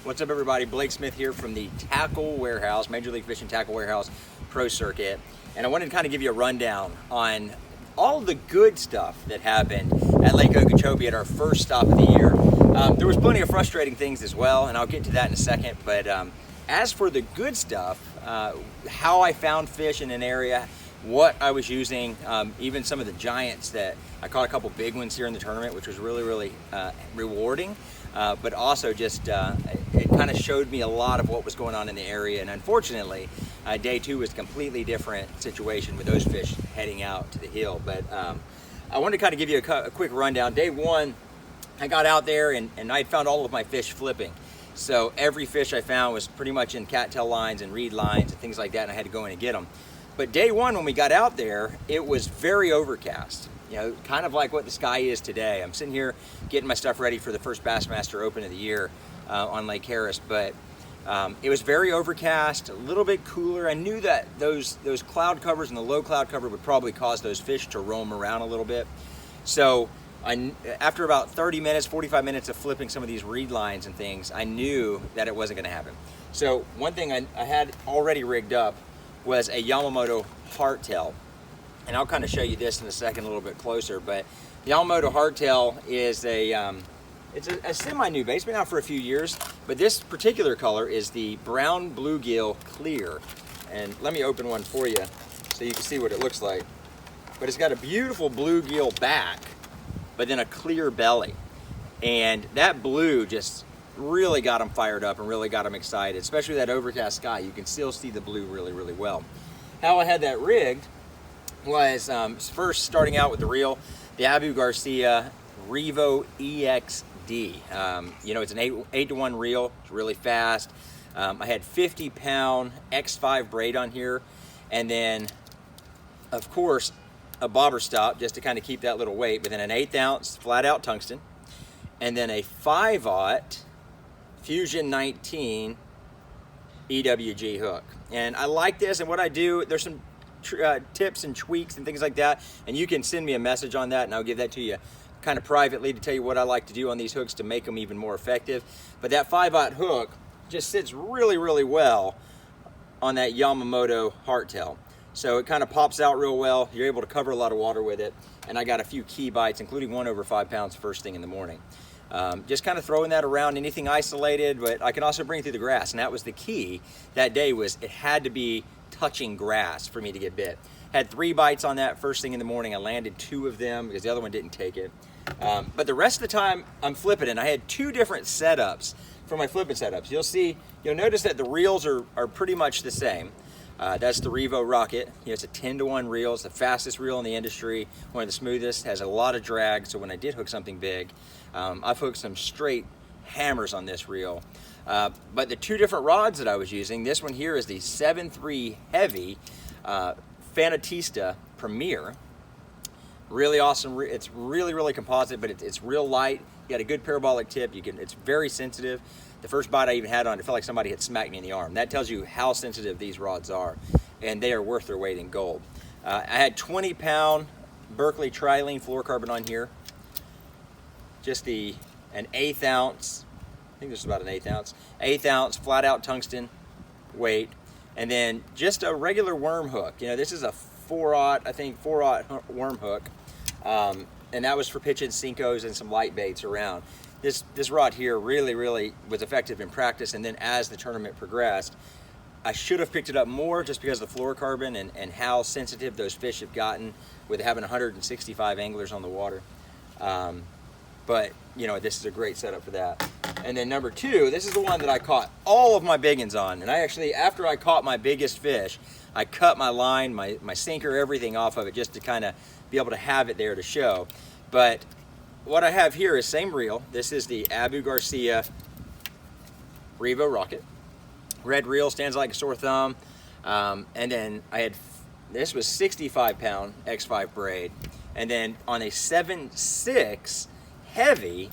What's up, everybody? Blake Smith here from the Tackle Warehouse, Major League Fishing Tackle Warehouse Pro Circuit. And I wanted to kind of give you a rundown on all the good stuff that happened at Lake Okeechobee at our first stop of the year. There was plenty of frustrating things as well, and I'll get to that in a second. But as for the good stuff, how I found fish in an area, what I was using, even some of the giants that I caught a couple big ones here in the tournament, which was really rewarding. But also just it kind of showed me a lot of what was going on in the area. And unfortunately, day two was a completely different situation with those fish heading out to the hill. But I wanted to kind of give you a quick rundown. Day one, I got out there and I found all of my fish flipping. So every fish I found was pretty much in cattail lines and reed lines and things like that, and I had to go in and get them. But day one, when we got out there, it was very overcast. You know, kind of like what the sky is today. I'm sitting here getting my stuff ready for the first Bassmaster Open of the year on Lake Harris, but it was very overcast, a little bit cooler. I knew that those cloud covers and the low cloud cover would probably cause those fish to roam around a little bit. So after about 30 minutes, 45 minutes of flipping some of these reed lines and things, I knew that it wasn't gonna happen. So one thing I had already rigged up was a Yamamoto hardtail. And I'll kind of show you this in a second a little bit closer, but the Yamamoto hardtail is it's a semi-new bait. It's been out for a few years, but this particular color is the brown bluegill clear. And let me open one for you so you can see what it looks like. But it's got a beautiful bluegill back, but then a clear belly. And that blue just really got them fired up and really got them excited, especially that overcast sky. You can still see the blue really well. How I had that rigged was first starting out with the reel, the Abu Garcia Revo EXD. You know, it's an 8-to-1 reel. It's really fast. I had 50-pound X5 braid on here, and then of course a bobber stop just to kind of keep that little weight, but then an 1/8 ounce flat out tungsten, and then a 5/0 Fusion 19 EWG hook. And I like this, and what I do, there's some tips and tweaks and things like that, and you can send me a message on that and I'll give that to you kind of privately to tell you what I like to do on these hooks to make them even more effective. But that 5/0 hook just sits really well on that Yamamoto hardtail, so it kind of pops out real well. You're able to cover a lot of water with it, and I got a few key bites, including one over 5 pounds first thing in the morning. Just kind of throwing that around, anything isolated, but I can also bring it through the grass, and that was the key that day. Was it had to be touching grass for me to get bit. Had 3 bites on that first thing in the morning. I landed 2 of them because the other one didn't take it. But the rest of the time I'm flipping, and I had 2 different setups for my flipping setups. You'll notice that the reels are pretty much the same. That's the Revo Rocket. You know, it's a 10-to-1 reel. It's the fastest reel in the industry, one of the smoothest, has a lot of drag. So when I did hook something big, I've hooked some straight hammers on this reel. But the 2 different rods that I was using, this one here is the 7.3 heavy Fanatista Premier. Really awesome. It's really composite, but it's real light. You got a good parabolic tip. It's very sensitive. The first bite I even had on it felt like somebody had smacked me in the arm. That tells you how sensitive these rods are, and they are worth their weight in gold. I had 20-pound Berkeley Trilene fluorocarbon on here. Just an 1/8 ounce. I think this is about an 1/8 ounce. 1/8 ounce flat out tungsten weight, and then just a regular worm hook. You know, this is a 4/0 worm hook, and that was for pitching Cincos and some light baits around. This rod here really was effective in practice, and then as the tournament progressed, I should have picked it up more just because of the fluorocarbon and how sensitive those fish have gotten with having 165 anglers on the water. But you know, this is a great setup for that. And then number 2, this is the one that I caught all of my big ones on. And I actually, after I caught my biggest fish, I cut my line, my sinker, everything off of it just to kind of be able to have it there to show. But what I have here is same reel. This is the Abu Garcia Revo Rocket. Red reel, stands like a sore thumb. And then I had, this was 65-pound X5 braid. And then on a 7.6 heavy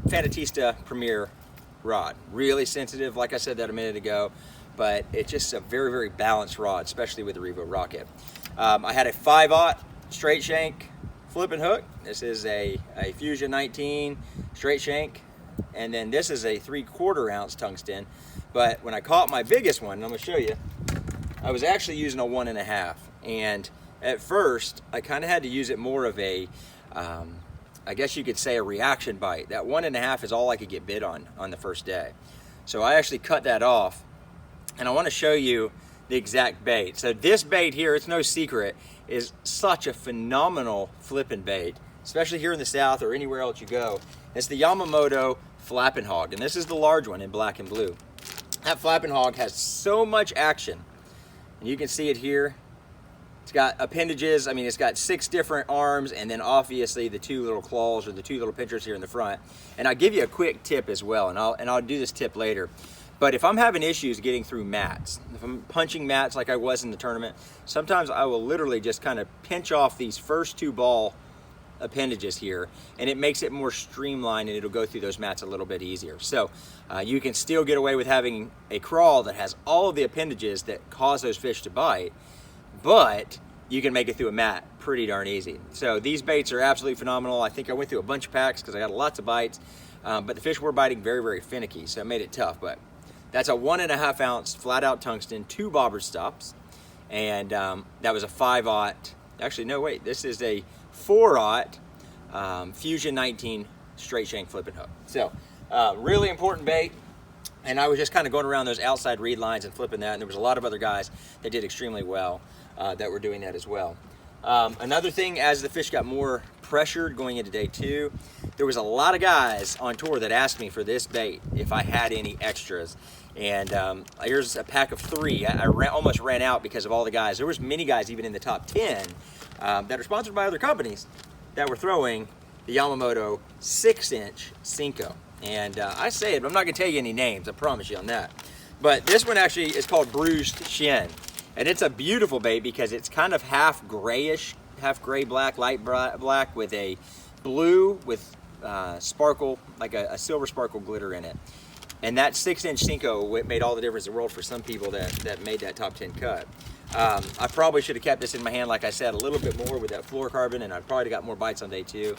Fanatista Premier rod. Really sensitive, like I said that a minute ago, but it's just a very balanced rod, especially with the Revo Rocket. I had a 5/0 straight shank flipping hook. This is a Fusion 19 straight shank and then this is a 3/4 ounce tungsten. But when I caught my biggest one, and I'm gonna show you, I was actually using a 1.5, and at first I kind of had to use it more of a I guess you could say a reaction bite. That 1.5 is all I could get bit on the first day. So I actually cut that off, and I want to show you the exact bait. So this bait here, it's no secret, is such a phenomenal flipping bait, especially here in the South or anywhere else you go. It's the Yamamoto Flapping Hog, and this is the large one in black and blue. That Flapping Hog has so much action, and you can see it here. It's got appendages. I mean, it's got 6 different arms, and then obviously the 2 little claws or the 2 little pinchers here in the front. And I'll give you a quick tip as well, and I'll do this tip later. But if I'm having issues getting through mats, if I'm punching mats like I was in the tournament, sometimes I will literally just kind of pinch off these first 2 ball appendages here, and it makes it more streamlined, and it'll go through those mats a little bit easier. So you can still get away with having a crawl that has all of the appendages that cause those fish to bite, but you can make it through a mat pretty darn easy. So these baits are absolutely phenomenal. I think I went through a bunch of packs because I got lots of bites, but the fish were biting very, very finicky, so it made it tough. But that's a 1.5 ounce flat out tungsten, 2 bobber stops, and that was a 5/0. Actually, no, wait, this is a 4/0 Fusion 19 straight shank flipping hook. So really important bait. And I was just kind of going around those outside reed lines and flipping that, and there was a lot of other guys that did extremely well that were doing that as well. Another thing, as the fish got more pressured going into day 2, there was a lot of guys on tour that asked me for this bait if I had any extras. And here's a pack of 3. I almost ran out because of all the guys. There was many guys even in the top 10 that are sponsored by other companies that were throwing the Yamamoto 6-inch Cinco. And I say it, but I'm not going to tell you any names, I promise you on that. But this one actually is called Bruised Shin. And it's a beautiful bait because it's kind of half grayish, half gray black, light black, with a blue with sparkle, like a silver sparkle glitter in it. And that 6-inch Cinco made all the difference in the world for some people that made that top 10 cut. I probably should have kept this in my hand, like I said, a little bit more with that fluorocarbon, and I probably got more bites on day 2.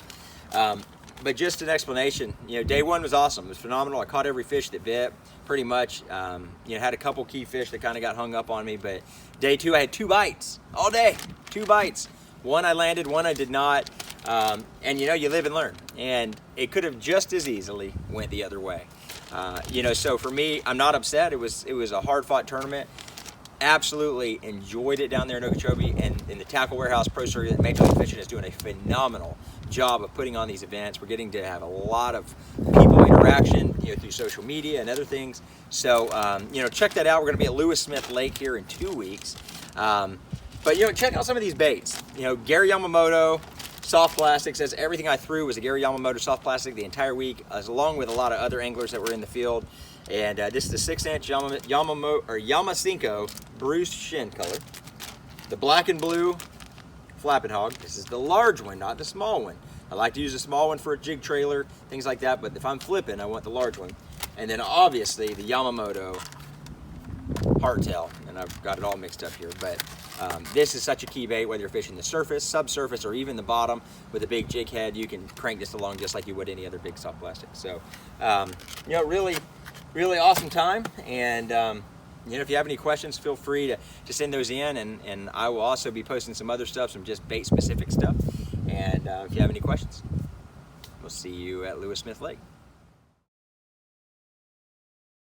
But just an explanation, you know, day 1 was awesome. It was phenomenal. I caught every fish that bit, pretty much. You know, had a couple key fish that kind of got hung up on me, but day 2 I had 2 bites all day, 2 bites. One I landed, one I did not. And you know, you live and learn. And it could have just as easily went the other way. You know, so for me, I'm not upset. It was a hard-fought tournament. Absolutely enjoyed it down there in Okeechobee, and in the Tackle Warehouse Pro Circuit, Major League Fishing is doing a phenomenal job of putting on these events. We're getting to have a lot of people interaction, you know, through social media and other things. So, you know, check that out. We're going to be at Lewis Smith Lake here in 2 weeks. But, you know, check out some of these baits. You know, Gary Yamamoto soft plastic says everything I threw was a Gary Yamamoto soft plastic the entire week, along with a lot of other anglers that were in the field. And this is the 6-inch Yamacinco Bruised Shin color. The black and blue Flapping Hog. This is the large one, not the small one. I like to use a small one for a jig trailer, things like that, but if I'm flipping, I want the large one. And then obviously the Yamamoto hardtail, and I've got it all mixed up here, but this is such a key bait, whether you're fishing the surface, subsurface, or even the bottom with a big jig head. You can crank this along just like you would any other big soft plastic. So, you know, really awesome time. And you know, if you have any questions, feel free to send those in, and I will also be posting some other stuff, some just bait specific stuff. And if you have any questions, we'll see you at Lewis Smith Lake.